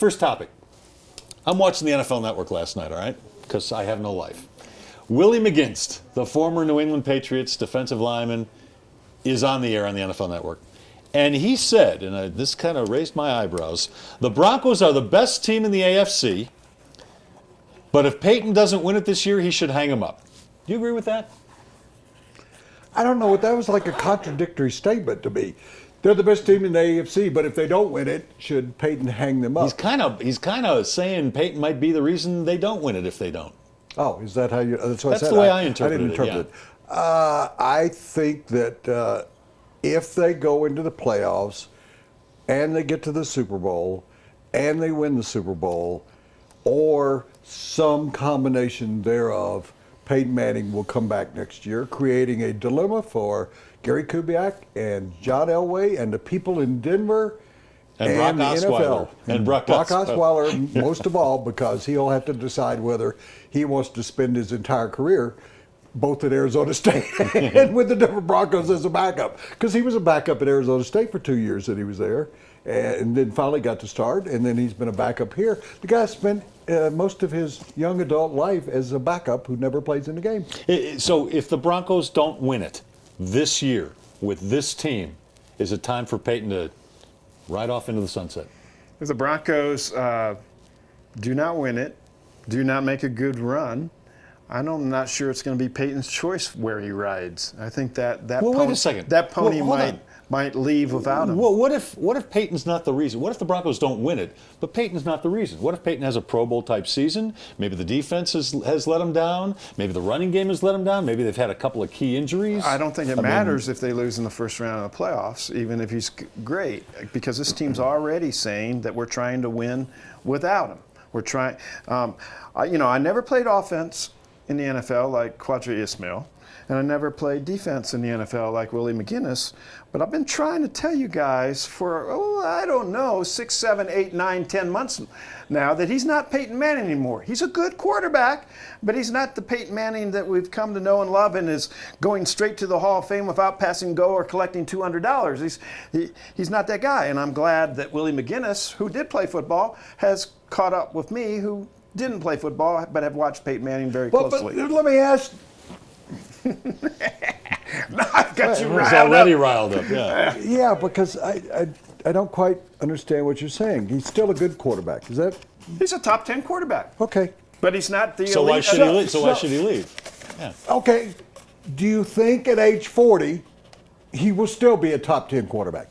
first topic. I'm watching the NFL Network last night, all right? Because I have no life. Willie McGinst, the former New England Patriots defensive lineman, is on the air on the NFL Network. And he said, and this kind of raised my eyebrows, the Broncos are the best team in the AFC, but if Peyton doesn't win it this year, he should hang him up. Do you agree with that? I don't know what that was like a contradictory statement to me. They're the best team in the AFC, but if they don't win it, should Peyton hang them up? He's kind of saying Peyton might be the reason they don't win it if they don't. Oh, is that how you? That's what I said. That's the way I interpreted it. I didn't interpret it. I think that if they go into the playoffs and they get to the Super Bowl and they win the Super Bowl, or some combination thereof, Peyton Manning will come back next year, creating a dilemma for Gary Kubiak and John Elway and the people in Denver and Brock the Osweiler. NFL. And Brock Osweiler, most of all, because he'll have to decide whether he wants to spend his entire career both at Arizona State and with the Denver Broncos as a backup. Because he was a backup at Arizona State for 2 years that he was there, and then finally got to start, and then he's been a backup here. The guy spent most of his young adult life as a backup who never plays in the game. So if the Broncos don't win it this year with this team, is it time for Peyton to ride off into the sunset? If the Broncos do not win it, do not make a good run, I'm not sure it's going to be Peyton's choice where he rides. I think that wait a second. That pony Hold might leave without him. Well, what if Peyton's not the reason? What if the Broncos don't win it, but Peyton's not the reason? What if Peyton has a Pro Bowl type season? Maybe the defense has let him down. Maybe the running game has let him down. Maybe they've had a couple of key injuries. I don't think it matters if they lose in the first round of the playoffs, even if he's great, because this team's already saying that we're trying to win without him. We're trying. I never played offense in the NFL like Quadri Ismail, and I never played defense in the NFL like Willie McGinnis, but I've been trying to tell you guys for, 6, 7, 8, 9, 10 months now that he's not Peyton Manning anymore. He's a good quarterback, but he's not the Peyton Manning that we've come to know and love and is going straight to the Hall of Fame without passing go or collecting $200. He's not that guy, and I'm glad that Willie McGinnis, who did play football, has caught up with me, who didn't play football, but have watched Peyton Manning very closely. But let me ask. I've got you He's already riled up, yeah. Yeah, because I don't quite understand what you're saying. He's still a good quarterback. Is that? He's a top 10 quarterback. Okay. But he's not the So elite. why should he leave? So why should he leave? Yeah. Okay. Do you think at age 40 he will still be a top 10 quarterback?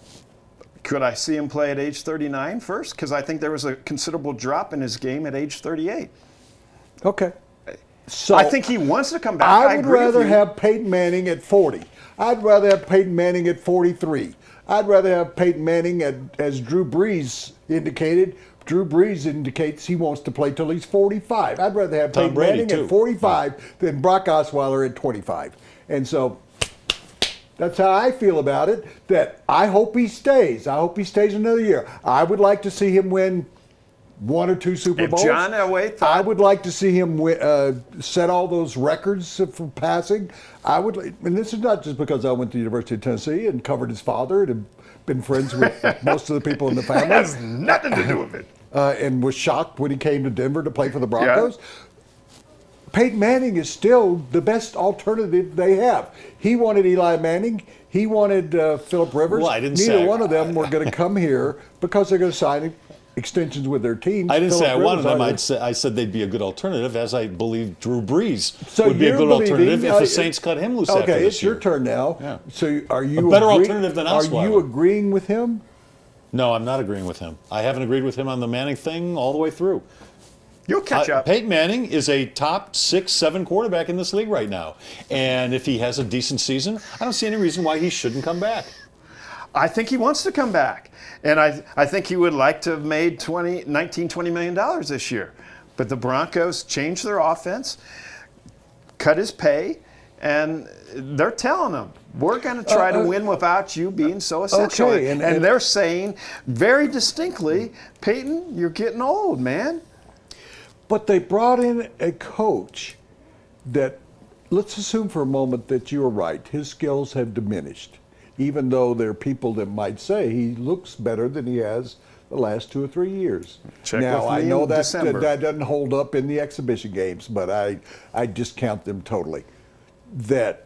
Could I see him play at age 39 first? Because I think there was a considerable drop in his game at age 38. Okay. So I think he wants to come back. I would agree with rather you. have Peyton Manning at 40. I'd rather have Peyton Manning at 43. I'd rather have Peyton Manning as Drew Brees indicated. Drew Brees indicates he wants to play till he's 45. I'd rather have Tom Peyton Brady, Manning too. at 45 than Brock Osweiler at 25. And so that's how I feel about it, that I hope he stays. I hope he stays another year. I would like to see him win 1 or 2 Super Bowls. John Elway thought, I would like to see him set all those records for passing. And this is not just because I went to the University of Tennessee and covered his father and have been friends with most of the people in the family. That has nothing to do with it. And was shocked when he came to Denver to play for the Broncos. Yeah. Peyton Manning is still the best alternative they have. He wanted Eli Manning. He wanted Phillip Rivers. Well, Neither one of them were going to come here because they're going to sign extensions with their teams. I didn't say I wanted them. Either. I said they'd be a good alternative, as I believe Drew Brees So would be a you're good alternative believing- if the Saints cut him loose after Okay, this it's year. your turn now. Yeah. So are you A better alternative than Are Osweiler. you agreeing with him? No, I'm not agreeing with him. I haven't agreed with him on the Manning thing all the way through. You'll catch up. Peyton Manning is a top 6, 7 quarterback in this league right now. And if he has a decent season, I don't see any reason why he shouldn't come back. I think he wants to come back. And I think he would like to have made $19, $20 million this year. But the Broncos changed their offense, cut his pay, and they're telling him, we're going to try to win without you being so essential. Okay, and and they're saying very distinctly, Peyton, you're getting old, man. But they brought in a coach that, let's assume for a moment that you're right, his skills have diminished. Even though there are people that might say he looks better than he has the last 2 or 3 years. Check now, with I me know in that December. that doesn't hold up in the exhibition games, but I discount them totally. That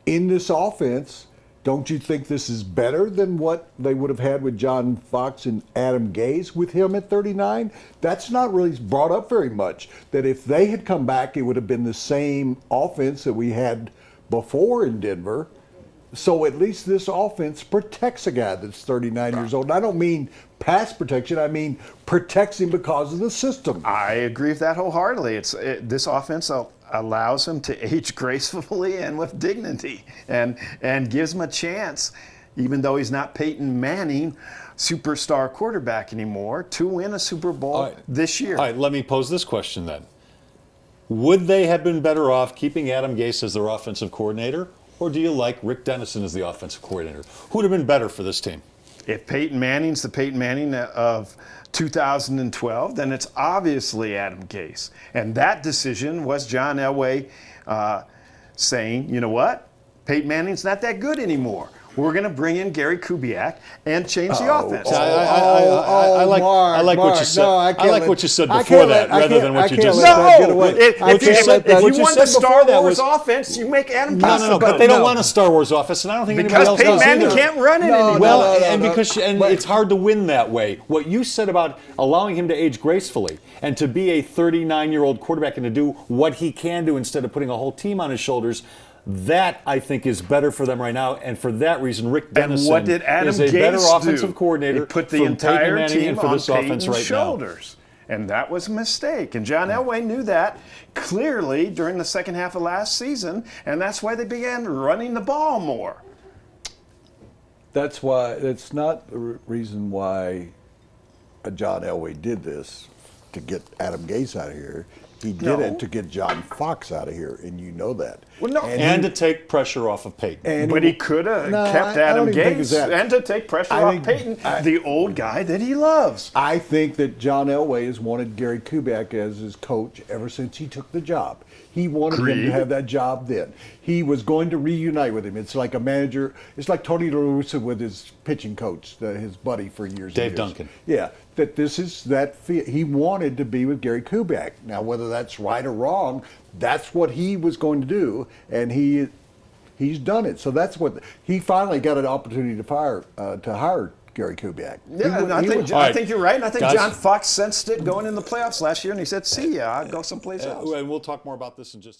in this offense, don't you think this is better than what they would have had with John Fox and Adam Gase with him at 39? That's not really brought up very much. That if they had come back, it would have been the same offense that we had before in Denver. So at least this offense protects a guy that's 39 years old. And I don't mean pass protection. I mean protects him because of the system. I agree with that wholeheartedly. This offense allows him to age gracefully and with dignity, and gives him a chance, even though he's not Peyton Manning, superstar quarterback anymore, to win a Super Bowl this year. All right, let me pose this question then. Would they have been better off keeping Adam Gase as their offensive coordinator, or do you like Rick Dennison as the offensive coordinator? Who would have been better for this team? If Peyton Manning's the Peyton Manning of 2012, then it's obviously Adam Gase. And that decision was John Elway saying, you know what? Peyton Manning's not that good anymore. We're going to bring in Gary Kubiak and change the offense. I like what you said. No, I like what you said before that, rather than what you just said. No, if you want the Star Wars offense, you make Adam Gase. No, but they don't want a Star Wars offense, and I don't think anybody else Peyton does Manning either. can't run it anymore. Well, and it's hard to win that way. What you said about allowing him to age gracefully and to be a 39-year-old quarterback and to do what he can do instead of putting a whole team on his shoulders, that I think is better for them right now, and for that reason, Rick Dennison is a better offensive coordinator. He put the from entire Peyton Manning team and for on this offense Peyton's right shoulders. And that was a mistake. And John Elway knew that clearly during the second half of last season, and that's why they began running the ball more. That's why. That's not the reason why John Elway did this to get Adam Gase out of here. He did it to get John Fox out of here, and you know that. Well, no. And to take pressure off of Peyton. But he could have kept Adam Gase and to take pressure off Peyton, the old guy that he loves. I think that John Elway has wanted Gary Kubiak as his coach ever since he took the job. He wanted him to have that job then. He was going to reunite with him. It's like a manager. It's like Tony La Russa with his pitching coach, his buddy for years. Dave and years. Duncan. Yeah, that this is that. He wanted to be with Gary Kubiak. Now, whether that's right or wrong, that's what he was going to do, and he's done it. So that's what he finally got an opportunity to hire Gary Kubiak. Yeah, I think you're right. And I think Guys, John Fox sensed it going in the playoffs last year, and he said, see ya, I'll go someplace else. And we'll talk more about this in just a second.